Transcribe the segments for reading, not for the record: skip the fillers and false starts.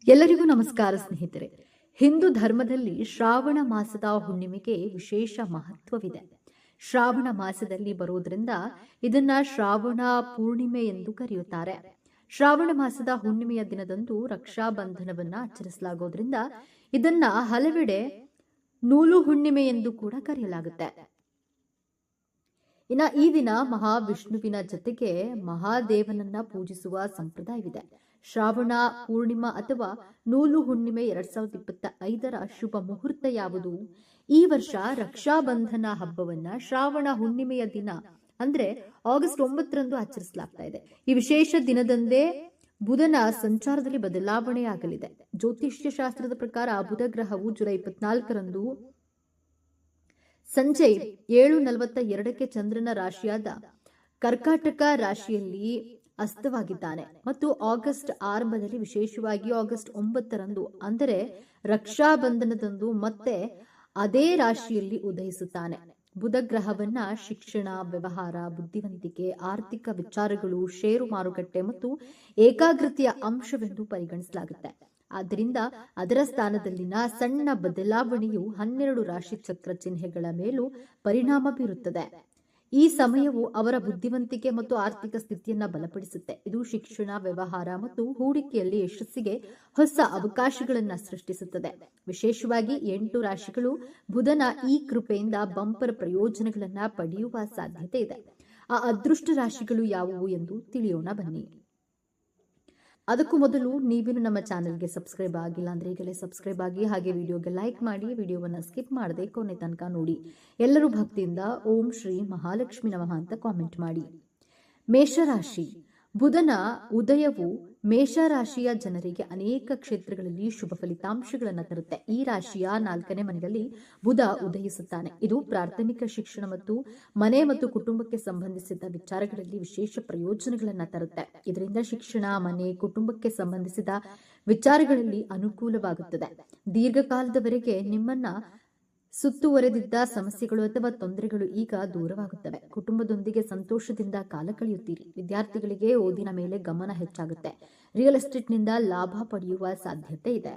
ಎಲ್ಲರಿಗೂ ನಮಸ್ಕಾರ ಸ್ನೇಹಿತರೆ. ಹಿಂದೂ ಧರ್ಮದಲ್ಲಿ ಶ್ರಾವಣ ಮಾಸದ ಹುಣ್ಣಿಮೆಗೆ ವಿಶೇಷ ಮಹತ್ವವಿದೆ. ಶ್ರಾವಣ ಮಾಸದಲ್ಲಿ ಬರುವುದರಿಂದ ಇದನ್ನ ಶ್ರಾವಣ ಪೂರ್ಣಿಮೆ ಎಂದು ಕರೆಯುತ್ತಾರೆ. ಶ್ರಾವಣ ಮಾಸದ ಹುಣ್ಣಿಮೆಯ ದಿನದಂದು ರಕ್ಷಾ ಬಂಧನವನ್ನ ಆಚರಿಸಲಾಗೋದ್ರಿಂದ ಇದನ್ನ ಹಲವೆಡೆ ನೂಲು ಹುಣ್ಣಿಮೆ ಎಂದು ಕೂಡ ಕರೆಯಲಾಗುತ್ತೆ. ಈ ದಿನ ಮಹಾವಿಷ್ಣುವಿನ ಜೊತೆಗೆ ಮಹಾದೇವನನ್ನ ಪೂಜಿಸುವ ಸಂಪ್ರದಾಯವಿದೆ. ಶ್ರಾವಣ ಪೂರ್ಣಿಮಾ ಅಥವಾ ನೂಲು ಹುಣ್ಣಿಮೆ 2025ರ ಶುಭ ಮುಹೂರ್ತ ಯಾವುದು? ಈ ವರ್ಷ ರಕ್ಷಾಬಂಧನ ಹಬ್ಬವನ್ನ ಶ್ರಾವಣ ಹುಣ್ಣಿಮೆಯ ದಿನ ಅಂದ್ರೆ ಆಗಸ್ಟ್ 9ರಂದು ಆಚರಿಸಲಾಗ್ತಾ ಇದೆ. ಈ ವಿಶೇಷ ದಿನದಂದೇ ಬುಧನ ಸಂಚಾರದಲ್ಲಿ ಬದಲಾವಣೆಯಾಗಲಿದೆ. ಜ್ಯೋತಿಷ್ಯ ಶಾಸ್ತ್ರದ ಪ್ರಕಾರ ಬುಧ ಗ್ರಹವು ಜುಲೈ 24ರಂದು ಸಂಜೆ 7:42ಕ್ಕೆ ಚಂದ್ರನ ರಾಶಿಯಾದ ಕರ್ಕಾಟಕ ರಾಶಿಯಲ್ಲಿ ಅಸ್ತವಾಗಿದ್ದಾನೆ ಮತ್ತು ಆಗಸ್ಟ್ ಆರಂಭದಲ್ಲಿ ವಿಶೇಷವಾಗಿ ಆಗಸ್ಟ್ 9ರಂದು ಅಂದರೆ ರಕ್ಷಾಬಂಧನದಂದು ಮತ್ತೆ ಅದೇ ರಾಶಿಯಲ್ಲಿ ಉದಯಿಸುತ್ತಾನೆ. ಬುಧ ಗ್ರಹವನ್ನ ಶಿಕ್ಷಣ, ವ್ಯವಹಾರ, ಬುದ್ಧಿವಂತಿಕೆ, ಆರ್ಥಿಕ ವಿಚಾರಗಳು, ಷೇರು ಮಾರುಕಟ್ಟೆ ಮತ್ತು ಏಕಾಗ್ರತೆಯ ಅಂಶವೆಂದು ಪರಿಗಣಿಸಲಾಗುತ್ತೆ. ಆದ್ದರಿಂದ ಅದರ ಸ್ಥಾನದಲ್ಲಿನ ಸಣ್ಣ ಬದಲಾವಣೆಯು 12 ರಾಶಿ ಚಕ್ರ ಚಿಹ್ನೆಗಳ ಮೇಲೂ ಪರಿಣಾಮ ಬೀರುತ್ತದೆ. ಈ ಸಮಯವು ಅವರ ಬುದ್ಧಿವಂತಿಕೆ ಮತ್ತು ಆರ್ಥಿಕ ಸ್ಥಿತಿಯನ್ನ ಬಲಪಡಿಸುತ್ತೆ. ಇದು ಶಿಕ್ಷಣ, ವ್ಯವಹಾರ ಮತ್ತು ಹೂಡಿಕೆಯಲ್ಲಿ ಯಶಸ್ಸಿಗೆ ಹೊಸ ಅವಕಾಶಗಳನ್ನ ಸೃಷ್ಟಿಸುತ್ತದೆ. ವಿಶೇಷವಾಗಿ 8 ರಾಶಿಗಳು ಬುಧನ ಈ ಕೃಪೆಯಿಂದ ಬಂಪರ್ ಪ್ರಯೋಜನಗಳನ್ನ ಪಡೆಯುವ ಸಾಧ್ಯತೆ ಇದೆ. ಆ ಅದೃಷ್ಟ ರಾಶಿಗಳು ಯಾವುವು ಎಂದು ತಿಳಿಯೋಣ ಬನ್ನಿ. ಅದಕ್ಕೂ ಮೊದಲು ನೀವೇನು ನಮ್ಮ ಚಾನೆಲ್ಗೆ ಸಬ್ಸ್ಕ್ರೈಬ್ ಆಗಿಲ್ಲ ಅಂದ್ರೆ ಈಗಲೇ ಸಬ್ಸ್ಕ್ರೈಬ್ ಆಗಿ, ಹಾಗೆ ವಿಡಿಯೋಗೆ ಲೈಕ್ ಮಾಡಿ, ವಿಡಿಯೋವನ್ನ ಸ್ಕಿಪ್ ಮಾಡದೆ ಕೊನೆ ತನಕ ನೋಡಿ. ಎಲ್ಲರೂ ಭಕ್ತಿಯಿಂದ ಓಂ ಶ್ರೀ ಮಹಾಲಕ್ಷ್ಮಿ ನಮಃ ಅಂತ ಕಾಮೆಂಟ್ ಮಾಡಿ. ಮೇಷರಾಶಿ. ಬುಧನ ಉದಯವು ಮೇಷರಾಶಿಯ ಜನರಿಗೆ ಅನೇಕ ಕ್ಷೇತ್ರಗಳಲ್ಲಿ ಶುಭ ಫಲಿತಾಂಶಗಳನ್ನು ತರುತ್ತೆ. ಈ ರಾಶಿಯ 4ನೇ ಮನೆಯಲ್ಲಿ ಬುಧ ಉದಯಿಸುತ್ತಾನೆ. ಇದು ಪ್ರಾಥಮಿಕ ಶಿಕ್ಷಣ ಮತ್ತು ಮನೆ ಮತ್ತು ಕುಟುಂಬಕ್ಕೆ ಸಂಬಂಧಿಸಿದ ವಿಚಾರಗಳಲ್ಲಿ ವಿಶೇಷ ಪ್ರಯೋಜನಗಳನ್ನು ತರುತ್ತೆ. ಇದರಿಂದ ಶಿಕ್ಷಣ, ಮನೆ, ಕುಟುಂಬಕ್ಕೆ ಸಂಬಂಧಿಸಿದ ವಿಚಾರಗಳಲ್ಲಿ ಅನುಕೂಲವಾಗುತ್ತದೆ. ದೀರ್ಘಕಾಲದವರೆಗೆ ನಿಮ್ಮನ್ನ ಸುತ್ತುವರೆದಿದ್ದ ಸಮಸ್ಯೆಗಳು ಅಥವಾ ತೊಂದರೆಗಳು ಈಗ ದೂರವಾಗುತ್ತವೆ. ಕುಟುಂಬದೊಂದಿಗೆ ಸಂತೋಷದಿಂದ ಕಾಲ ಕಳೆಯುತ್ತೀರಿ. ವಿದ್ಯಾರ್ಥಿಗಳಿಗೆ ಓದಿನ ಮೇಲೆ ಗಮನ ಹೆಚ್ಚಾಗುತ್ತೆ. ರಿಯಲ್ ಎಸ್ಟೇಟ್ನಿಂದ ಲಾಭ ಪಡೆಯುವ ಸಾಧ್ಯತೆ ಇದೆ.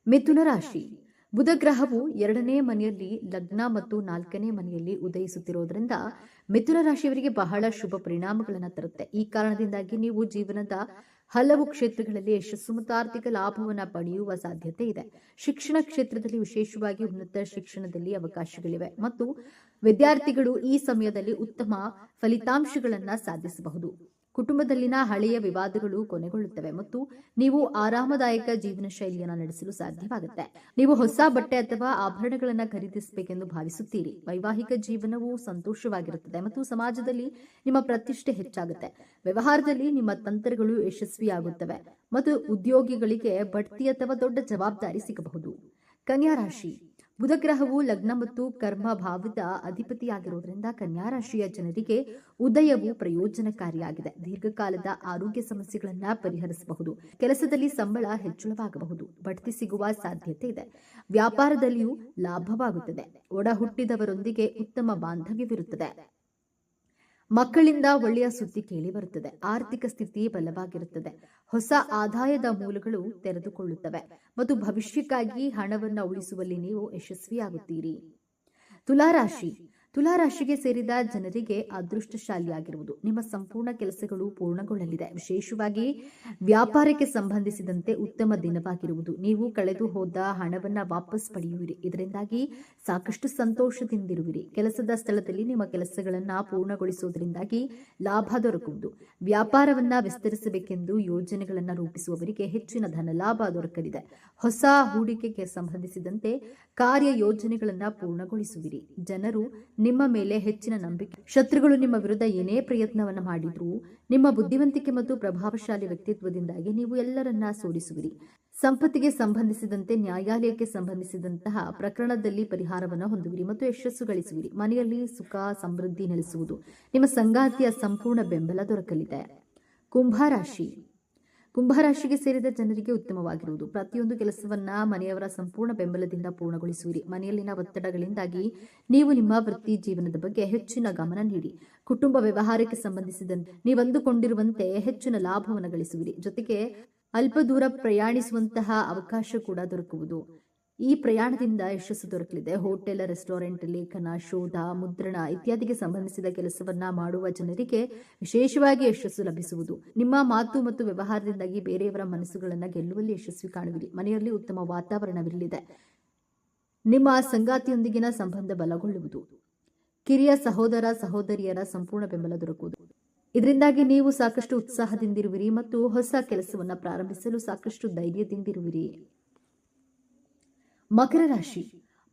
ಮಿಥುನ ರಾಶಿ. ಬುಧ ಗ್ರಹವು 2ನೇ ಮನೆಯಲ್ಲಿ ಲಗ್ನ ಮತ್ತು 4ನೇ ಮನೆಯಲ್ಲಿ ಉದಯಿಸುತ್ತಿರುವುದರಿಂದ ಮಿಥುನ ರಾಶಿಯವರಿಗೆ ಬಹಳ ಶುಭ ಪರಿಣಾಮಗಳನ್ನು ತರುತ್ತೆ. ಈ ಕಾರಣದಿಂದಾಗಿ ನೀವು ಜೀವನದ ಹಲವು ಕ್ಷೇತ್ರಗಳಲ್ಲಿ ಯಶಸ್ಸು ಮತ್ತು ಆರ್ಥಿಕ ಲಾಭವನ್ನು ಪಡೆಯುವ ಸಾಧ್ಯತೆ ಇದೆ. ಶಿಕ್ಷಣ ಕ್ಷೇತ್ರದಲ್ಲಿ ವಿಶೇಷವಾಗಿ ಉನ್ನತ ಶಿಕ್ಷಣದಲ್ಲಿ ಅವಕಾಶಗಳಿವೆ ಮತ್ತು ವಿದ್ಯಾರ್ಥಿಗಳು ಈ ಸಮಯದಲ್ಲಿ ಉತ್ತಮ ಫಲಿತಾಂಶಗಳನ್ನು ಸಾಧಿಸಬಹುದು. ಕುಟುಂಬದಲ್ಲಿನ ಹಳೆಯ ವಿವಾದಗಳು ಕೊನೆಗೊಳ್ಳುತ್ತವೆ ಮತ್ತು ನೀವು ಆರಾಮದಾಯಕ ಜೀವನ ಶೈಲಿಯನ್ನು ನಡೆಸಲು ಸಾಧ್ಯವಾಗುತ್ತೆ. ನೀವು ಹೊಸ ಬಟ್ಟೆ ಅಥವಾ ಆಭರಣಗಳನ್ನು ಖರೀದಿಸಬೇಕೆಂದು ಭಾವಿಸುತ್ತೀರಿ. ವೈವಾಹಿಕ ಜೀವನವು ಸಂತೋಷವಾಗಿರುತ್ತದೆ ಮತ್ತು ಸಮಾಜದಲ್ಲಿ ನಿಮ್ಮ ಪ್ರತಿಷ್ಠೆ ಹೆಚ್ಚಾಗುತ್ತೆ. ವ್ಯವಹಾರದಲ್ಲಿ ನಿಮ್ಮ ತಂತ್ರಗಳು ಯಶಸ್ವಿಯಾಗುತ್ತವೆ ಮತ್ತು ಉದ್ಯೋಗಿಗಳಿಗೆ ಬಡ್ತಿ ಅಥವಾ ದೊಡ್ಡ ಜವಾಬ್ದಾರಿ ಸಿಗಬಹುದು. ಕನ್ಯಾ ರಾಶಿ. ಬುಧ ಗ್ರಹವು ಲಗ್ನ ಮತ್ತು ಕರ್ಮ ಭಾವದ ಅಧಿಪತಿಯಾಗಿರುವುದರಿಂದ ಕನ್ಯಾ ರಾಶಿಯ ಜನರಿಗೆ ಉದಯವು ಪ್ರಯೋಜನಕಾರಿಯಾಗಿದೆ. ದೀರ್ಘಕಾಲದ ಆರೋಗ್ಯ ಸಮಸ್ಯೆಗಳನ್ನು ಪರಿಹರಿಸಬಹುದು. ಕೆಲಸದಲ್ಲಿ ಸಂಬಳ ಹೆಚ್ಚಳವಾಗಬಹುದು. ಬಡ್ತಿ ಸಿಗುವ ಸಾಧ್ಯತೆ ಇದೆ. ವ್ಯಾಪಾರದಲ್ಲಿಯೂ ಲಾಭವಾಗುತ್ತದೆ. ಒಡ ಹುಟ್ಟಿದವರೊಂದಿಗೆ ಉತ್ತಮ ಬಾಂಧವ್ಯವಿರುತ್ತದೆ. ಮಕ್ಕಳಿಂದ ಒಳ್ಳೆಯ ಸುದ್ದಿ ಕೇಳಿ ಬರುತ್ತದೆ. ಆರ್ಥಿಕ ಸ್ಥಿತಿ ಬಲವಾಗಿರುತ್ತದೆ. ಹೊಸ ಆದಾಯದ ಮೂಲಗಳು ತೆರೆದುಕೊಳ್ಳುತ್ತವೆ ಮತ್ತು ಭವಿಷ್ಯಕ್ಕಾಗಿ ಹಣವನ್ನು ಉಳಿಸುವಲ್ಲಿ ನೀವು ಯಶಸ್ವಿಯಾಗುತ್ತೀರಿ. ತುಲಾರಾಶಿ. ತುಲಾರಾಶಿಗೆ ಸೇರಿದ ಜನರಿಗೆ ಅದೃಷ್ಟಶಾಲಿಯಾಗಿರುವುದು. ನಿಮ್ಮ ಸಂಪೂರ್ಣ ಕೆಲಸಗಳು ಪೂರ್ಣಗೊಳ್ಳಲಿದೆ. ವಿಶೇಷವಾಗಿ ವ್ಯಾಪಾರಕ್ಕೆ ಸಂಬಂಧಿಸಿದಂತೆ ಉತ್ತಮ ದಿನವಾಗಿರುವುದು. ನೀವು ಕಳೆದು ಹೋದ ಹಣವನ್ನು ವಾಪಸ್ ಪಡೆಯುವಿರಿ. ಇದರಿಂದಾಗಿ ಸಾಕಷ್ಟು ಸಂತೋಷದಿಂದಿರುವಿರಿ. ಕೆಲಸದ ಸ್ಥಳದಲ್ಲಿ ನಿಮ್ಮ ಕೆಲಸಗಳನ್ನು ಪೂರ್ಣಗೊಳಿಸುವುದರಿಂದಾಗಿ ಲಾಭ ದೊರಕುವುದು. ವ್ಯಾಪಾರವನ್ನ ವಿಸ್ತರಿಸಬೇಕೆಂದು ಯೋಜನೆಗಳನ್ನು ರೂಪಿಸುವವರಿಗೆ ಹೆಚ್ಚಿನ ಧನಲಾಭ ದೊರಕಲಿದೆ. ಹೊಸ ಹೂಡಿಕೆಗೆ ಸಂಬಂಧಿಸಿದಂತೆ ಕಾರ್ಯ ಯೋಜನೆಗಳನ್ನು ಪೂರ್ಣಗೊಳಿಸುವಿರಿ. ಜನರು ನಿಮ್ಮ ಮೇಲೆ ಹೆಚ್ಚಿನ ನಂಬಿಕೆ. ಶತ್ರುಗಳು ನಿಮ್ಮ ವಿರುದ್ಧ ಏನೇ ಪ್ರಯತ್ನವನ್ನ ಮಾಡಿದ್ರೂ ನಿಮ್ಮ ಬುದ್ಧಿವಂತಿಕೆ ಮತ್ತು ಪ್ರಭಾವಶಾಲಿ ವ್ಯಕ್ತಿತ್ವದಿಂದಾಗಿ ನೀವು ಎಲ್ಲರನ್ನ ಸೋಲಿಸುವಿರಿ. ಸಂಪತ್ತಿಗೆ ಸಂಬಂಧಿಸಿದಂತೆ ನ್ಯಾಯಾಲಯಕ್ಕೆ ಸಂಬಂಧಿಸಿದಂತಹ ಪ್ರಕರಣದಲ್ಲಿ ಪರಿಹಾರವನ್ನು ಹೊಂದುವಿರಿ ಮತ್ತು ಯಶಸ್ಸು ಗಳಿಸುವಿರಿ. ಮನೆಯಲ್ಲಿ ಸುಖ ಸಮೃದ್ಧಿ ನೆಲೆಸುವುದು. ನಿಮ್ಮ ಸಂಗಾತಿಯ ಸಂಪೂರ್ಣ ಬೆಂಬಲ ದೊರಕಲಿದೆ. ಕುಂಭರಾಶಿ. ಕುಂಭರಾಶಿಗೆ ಸೇರಿದ ಜನರಿಗೆ ಉತ್ತಮವಾಗಿರುವುದು. ಪ್ರತಿಯೊಂದು ಕೆಲಸವನ್ನ ಮನೆಯವರ ಸಂಪೂರ್ಣ ಬೆಂಬಲದಿಂದ ಪೂರ್ಣಗೊಳಿಸುವಿರಿ. ಮನೆಯಲ್ಲಿನ ಒತ್ತಡಗಳಿಂದಾಗಿ ನೀವು ನಿಮ್ಮ ವೃತ್ತಿ ಜೀವನದ ಬಗ್ಗೆ ಹೆಚ್ಚಿನ ಗಮನ ನೀಡಿ. ಕುಟುಂಬ ವ್ಯವಹಾರಕ್ಕೆ ಸಂಬಂಧಿಸಿದಂತೆ ನೀವಂದುಕೊಂಡಿರುವಂತೆ ಹೆಚ್ಚಿನ ಲಾಭವನ್ನು ಗಳಿಸುವಿರಿ. ಜೊತೆಗೆ ಅಲ್ಪ ದೂರ ಪ್ರಯಾಣಿಸುವಂತಹ ಅವಕಾಶ ಕೂಡ ದೊರಕುವುದು. ಈ ಪ್ರಯಾಣದಿಂದ ಯಶಸ್ಸು ದೊರಕಲಿದೆ. ಹೋಟೆಲ್, ರೆಸ್ಟೋರೆಂಟ್, ಲೇಖನ, ಶೋಧ, ಮುದ್ರಣ ಇತ್ಯಾದಿಗೆ ಸಂಬಂಧಿಸಿದ ಕೆಲಸವನ್ನ ಮಾಡುವ ಜನರಿಗೆ ವಿಶೇಷವಾಗಿ ಯಶಸ್ಸು ಲಭಿಸುವುದು. ನಿಮ್ಮ ಮಾತು ಮತ್ತು ವ್ಯವಹಾರದಿಂದಾಗಿ ಬೇರೆಯವರ ಮನಸ್ಸುಗಳನ್ನು ಗೆಲ್ಲುವಲ್ಲಿ ಯಶಸ್ವಿ ಕಾಣುವಿರಿ. ಮನೆಯಲ್ಲಿ ಉತ್ತಮ ವಾತಾವರಣವಿರಲಿದೆ. ನಿಮ್ಮ ಸಂಗಾತಿಯೊಂದಿಗಿನ ಸಂಬಂಧ ಬಲಗೊಳ್ಳುವುದು. ಕಿರಿಯ ಸಹೋದರ ಸಹೋದರಿಯರ ಸಂಪೂರ್ಣ ಬೆಂಬಲ ದೊರಕುವುದು. ಇದರಿಂದಾಗಿ ನೀವು ಸಾಕಷ್ಟು ಉತ್ಸಾಹದಿಂದಿರುವಿರಿ ಮತ್ತು ಹೊಸ ಕೆಲಸವನ್ನು ಪ್ರಾರಂಭಿಸಲು ಸಾಕಷ್ಟು ಧೈರ್ಯದಿಂದಿರುವಿರಿ. ಮಕರ ರಾಶಿ.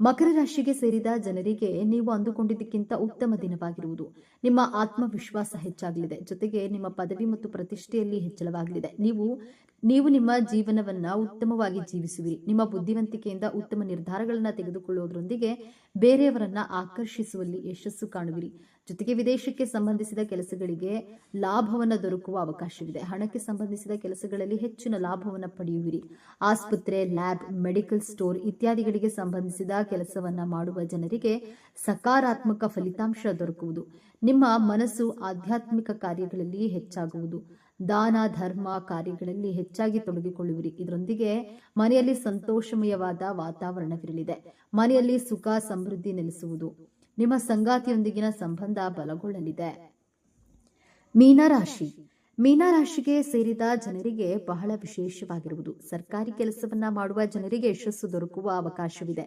ಮಕರ ರಾಶಿಗೆ ಸೇರಿದ ಜನರಿಗೆ ನೀವು ಅಂದುಕೊಂಡಿದ್ದಕ್ಕಿಂತ ಉತ್ತಮ ದಿನವಾಗಿರುವುದು. ನಿಮ್ಮ ಆತ್ಮವಿಶ್ವಾಸ ಹೆಚ್ಚಾಗಲಿದೆ. ಜೊತೆಗೆ ನಿಮ್ಮ ಪದವಿ ಮತ್ತು ಪ್ರತಿಷ್ಠೆಯಲ್ಲಿ ಹೆಚ್ಚಳವಾಗಲಿದೆ. ನೀವು ನಿಮ್ಮ ಜೀವನವನ್ನ ಉತ್ತಮವಾಗಿ ಜೀವಿಸುವಿರಿ. ನಿಮ್ಮ ಬುದ್ಧಿವಂತಿಕೆಯಿಂದ ಉತ್ತಮ ನಿರ್ಧಾರಗಳನ್ನು ತೆಗೆದುಕೊಳ್ಳುವುದರೊಂದಿಗೆ ಬೇರೆಯವರನ್ನ ಆಕರ್ಷಿಸುವಲ್ಲಿ ಯಶಸ್ಸು ಕಾಣುವಿರಿ. ಜೊತೆಗೆ ವಿದೇಶಕ್ಕೆ ಸಂಬಂಧಿಸಿದ ಕೆಲಸಗಳಿಗೆ ಲಾಭವನ್ನು ದೊರಕುವ ಅವಕಾಶವಿದೆ. ಹಣಕ್ಕೆ ಸಂಬಂಧಿಸಿದ ಕೆಲಸಗಳಲ್ಲಿ ಹೆಚ್ಚಿನ ಲಾಭವನ್ನು ಪಡೆಯುವಿರಿ. ಆಸ್ಪತ್ರೆ, ಲ್ಯಾಬ್, ಮೆಡಿಕಲ್ ಸ್ಟೋರ್ ಇತ್ಯಾದಿಗಳಿಗೆ ಸಂಬಂಧಿಸಿದ ಕೆಲಸವನ್ನ ಮಾಡುವ ಜನರಿಗೆ ಸಕಾರಾತ್ಮಕ ಫಲಿತಾಂಶ ದೊರಕುವುದು. ನಿಮ್ಮ ಮನಸ್ಸು ಆಧ್ಯಾತ್ಮಿಕ ಕಾರ್ಯಗಳಲ್ಲಿ ಹೆಚ್ಚಾಗುವುದು. ದಾನ ಧರ್ಮ ಕಾರ್ಯಗಳಲ್ಲಿ ಹೆಚ್ಚಾಗಿ ತೊಡಗಿಕೊಳ್ಳುವಿರಿ. ಇದರೊಂದಿಗೆ ಮನೆಯಲ್ಲಿ ಸಂತೋಷಮಯವಾದ ವಾತಾವರಣವಿರಲಿದೆ. ಮನೆಯಲ್ಲಿ ಸುಖ ಸಮೃದ್ಧಿ ನೆಲೆಸುವುದು. ನಿಮ್ಮ ಸಂಗಾತಿಯೊಂದಿಗಿನ ಸಂಬಂಧ ಬಲಗೊಳ್ಳಲಿದೆ. ಮೀನರಾಶಿ. ಮೀನರಾಶಿಗೆ ಸೇರಿದ ಜನರಿಗೆ ಬಹಳ ವಿಶೇಷವಾಗಿರುವುದು. ಸರ್ಕಾರಿ ಕೆಲಸವನ್ನ ಮಾಡುವ ಜನರಿಗೆ ಯಶಸ್ಸು ದೊರಕುವ ಅವಕಾಶವಿದೆ.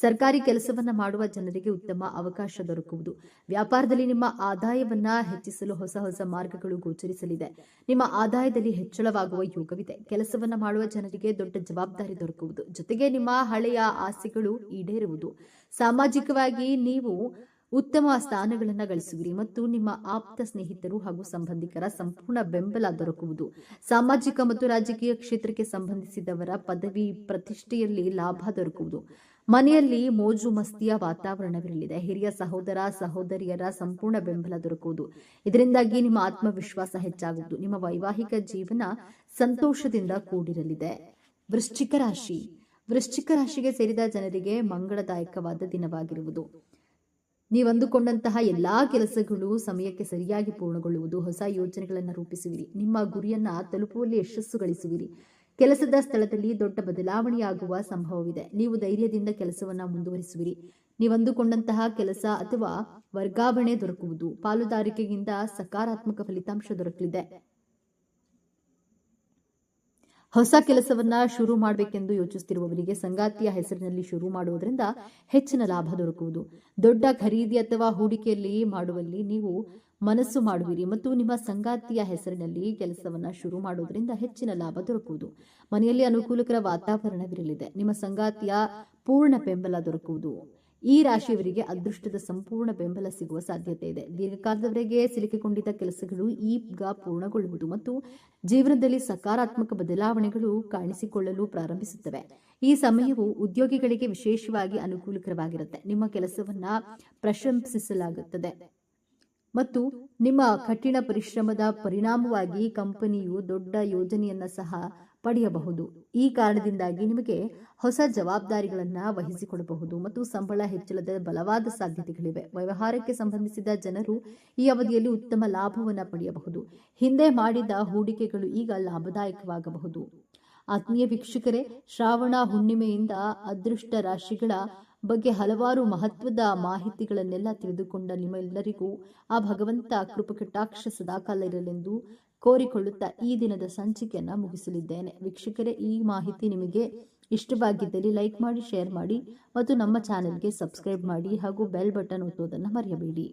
ಸರ್ಕಾರಿ ಕೆಲಸವನ್ನ ಮಾಡುವ ಜನರಿಗೆ ಉತ್ತಮ ಅವಕಾಶ ದೊರಕುವುದು. ವ್ಯಾಪಾರದಲ್ಲಿ ನಿಮ್ಮ ಆದಾಯವನ್ನ ಹೆಚ್ಚಿಸಲು ಹೊಸ ಹೊಸ ಮಾರ್ಗಗಳು ಗೋಚರಿಸಲಿದೆ. ನಿಮ್ಮ ಆದಾಯದಲ್ಲಿ ಹೆಚ್ಚಳವಾಗುವ ಯೋಗವಿದೆ. ಕೆಲಸವನ್ನ ಮಾಡುವ ಜನರಿಗೆ ದೊಡ್ಡ ಜವಾಬ್ದಾರಿ ದೊರಕುವುದು. ಜೊತೆಗೆ ನಿಮ್ಮ ಹಳೆಯ ಆಸೆಗಳು ಈಡೇರುವುದು. ಸಾಮಾಜಿಕವಾಗಿ ನೀವು ಉತ್ತಮ ಸ್ಥಾನಗಳನ್ನು ಗಳಿಸುವಿರಿ ಮತ್ತು ನಿಮ್ಮ ಆಪ್ತ ಸ್ನೇಹಿತರು ಹಾಗೂ ಸಂಬಂಧಿಕರ ಸಂಪೂರ್ಣ ಬೆಂಬಲ ದೊರಕುವುದು. ಸಾಮಾಜಿಕ ಮತ್ತು ರಾಜಕೀಯ ಕ್ಷೇತ್ರಕ್ಕೆ ಸಂಬಂಧಿಸಿದವರ ಪದವಿ ಪ್ರತಿಷ್ಠೆಯಲ್ಲಿ ಲಾಭ ದೊರಕುವುದು. ಮನೆಯಲ್ಲಿ ಮೋಜು ಮಸ್ತಿಯ ವಾತಾವರಣವಿರಲಿದೆ. ಹಿರಿಯ ಸಹೋದರ ಸಹೋದರಿಯರ ಸಂಪೂರ್ಣ ಬೆಂಬಲ ದೊರಕುವುದು. ಇದರಿಂದಾಗಿ ನಿಮ್ಮ ಆತ್ಮವಿಶ್ವಾಸ ಹೆಚ್ಚಾಗುವುದು. ನಿಮ್ಮ ವೈವಾಹಿಕ ಜೀವನ ಸಂತೋಷದಿಂದ ಕೂಡಿರಲಿದೆ. ವೃಶ್ಚಿಕ ರಾಶಿ. ವೃಶ್ಚಿಕ ರಾಶಿಗೆ ಸೇರಿದ ಜನರಿಗೆ ಮಂಗಳದಾಯಕವಾದ ದಿನವಾಗಿರುವುದು. ನೀವಂದುಕೊಂಡಂತಹ ಎಲ್ಲಾ ಕೆಲಸಗಳು ಸಮಯಕ್ಕೆ ಸರಿಯಾಗಿ ಪೂರ್ಣಗೊಳ್ಳುವುದು. ಹೊಸ ಯೋಜನೆಗಳನ್ನು ರೂಪಿಸುವಿರಿ. ನಿಮ್ಮ ಗುರಿಯನ್ನ ತಲುಪುವಲ್ಲಿ ಯಶಸ್ಸು ಗಳಿಸುವಿರಿ. ಕೆಲಸದ ಸ್ಥಳದಲ್ಲಿ ದೊಡ್ಡ ಬದಲಾವಣೆಯಾಗುವ ಸಂಭವವಿದೆ. ನೀವು ಧೈರ್ಯದಿಂದ ಕೆಲಸವನ್ನ ಮುಂದುವರಿಸುವಿರಿ. ನೀವಂದುಕೊಂಡಂತಹ ಕೆಲಸ ಅಥವಾ ವರ್ಗಾವಣೆ ದೊರಕುವುದು. ಪಾಲುದಾರಿಕೆಯಿಂದ ಸಕಾರಾತ್ಮಕ ಫಲಿತಾಂಶ ದೊರಕಲಿದೆ. ಹೊಸ ಕೆಲಸವನ್ನ ಶುರು ಮಾಡಬೇಕೆಂದು ಯೋಚಿಸುತ್ತಿರುವವರಿಗೆ ಸಂಗಾತಿಯ ಹೆಸರಿನಲ್ಲಿ ಶುರು ಮಾಡುವುದರಿಂದ ಹೆಚ್ಚಿನ ಲಾಭ ದೊರಕುವುದು. ದೊಡ್ಡ ಖರೀದಿ ಅಥವಾ ಹೂಡಿಕೆಯಲ್ಲಿ ಮಾಡುವಲ್ಲಿ ನೀವು ಮನಸ್ಸು ಮಾಡುವಿರಿ ಮತ್ತು ನಿಮ್ಮ ಸಂಗಾತಿಯ ಹೆಸರಿನಲ್ಲಿ ಕೆಲಸವನ್ನ ಶುರು ಮಾಡುವುದರಿಂದ ಹೆಚ್ಚಿನ ಲಾಭ ದೊರಕುವುದು. ಮನೆಯಲ್ಲಿ ಅನುಕೂಲಕರ ವಾತಾವರಣವಿರಲಿದೆ. ನಿಮ್ಮ ಸಂಗಾತಿಯ ಪೂರ್ಣ ಬೆಂಬಲ ದೊರಕುವುದು. ಈ ರಾಶಿಯವರಿಗೆ ಅದೃಷ್ಟದ ಸಂಪೂರ್ಣ ಬೆಂಬಲ ಸಿಗುವ ಸಾಧ್ಯತೆ ಇದೆ. ದೀರ್ಘಕಾಲದವರೆಗೆ ಸಿಲುಕಿಕೊಂಡಿದ್ದ ಕೆಲಸಗಳು ಈಗ ಪೂರ್ಣಗೊಳ್ಳುವುದು ಮತ್ತು ಜೀವನದಲ್ಲಿ ಸಕಾರಾತ್ಮಕ ಬದಲಾವಣೆಗಳು ಕಾಣಿಸಿಕೊಳ್ಳಲು ಪ್ರಾರಂಭಿಸುತ್ತವೆ. ಈ ಸಮಯವು ಉದ್ಯೋಗಿಗಳಿಗೆ ವಿಶೇಷವಾಗಿ ಅನುಕೂಲಕರವಾಗಿರುತ್ತೆ. ನಿಮ್ಮ ಕೆಲಸವನ್ನ ಪ್ರಶಂಸಿಸಲಾಗುತ್ತದೆ ಮತ್ತು ನಿಮ್ಮ ಕಠಿಣ ಪರಿಶ್ರಮದ ಪರಿಣಾಮವಾಗಿ ಕಂಪನಿಯು ದೊಡ್ಡ ಯೋಜನೆಯನ್ನ ಸಹ ಪಡೆಯಬಹುದು. ಈ ಕಾರಣದಿಂದಾಗಿ ನಿಮಗೆ ಹೊಸ ಜವಾಬ್ದಾರಿಗಳನ್ನು ವಹಿಸಿಕೊಡಬಹುದು ಮತ್ತು ಸಂಬಳ ಹೆಚ್ಚಳದ ಬಲವಾದ ಸಾಧ್ಯತೆಗಳಿವೆ. ವ್ಯವಹಾರಕ್ಕೆ ಸಂಬಂಧಿಸಿದ ಜನರು ಈ ಅವಧಿಯಲ್ಲಿ ಉತ್ತಮ ಲಾಭವನ್ನು ಪಡೆಯಬಹುದು. ಹಿಂದೆ ಮಾಡಿದ ಹೂಡಿಕೆಗಳು ಈಗ ಲಾಭದಾಯಕವಾಗಬಹುದು. ಆತ್ಮೀಯ ವೀಕ್ಷಕರೇ, ಶ್ರಾವಣ ಹುಣ್ಣಿಮೆಯಿಂದ ಅದೃಷ್ಟ ರಾಶಿಗಳ ಬಗ್ಗೆ ಹಲವಾರು ಮಹತ್ವದ ಮಾಹಿತಿಗಳನ್ನೆಲ್ಲ ತಿಳಿದುಕೊಂಡ ನಿಮ್ಮೆಲ್ಲರಿಗೂ ಆ ಭಗವಂತ ಕೃಪಕಟಾಕ್ಷ ಸದಾಕಾಲ ಇರಲೆಂದು ಕೋರಿಕೊಳ್ಳುತ್ತಾ ಈ ದಿನದ ಸಂಚಿಕೆಯನ್ನು ಮುಗಿಸಲಿದ್ದೇನೆ. ವೀಕ್ಷಕರೇ, ಈ ಮಾಹಿತಿ ನಿಮಗೆ ಇಷ್ಟವಾಗಿದ್ದಲ್ಲಿ ಲೈಕ್ ಮಾಡಿ, ಶೇರ್ ಮಾಡಿ ಮತ್ತು ನಮ್ಮ ಚಾನೆಲ್ಗೆ ಸಬ್ಸ್ಕ್ರೈಬ್ ಮಾಡಿ ಹಾಗೂ ಬೆಲ್ ಬಟನ್ ಒತ್ತುವುದನ್ನು ಮರೆಯಬೇಡಿ.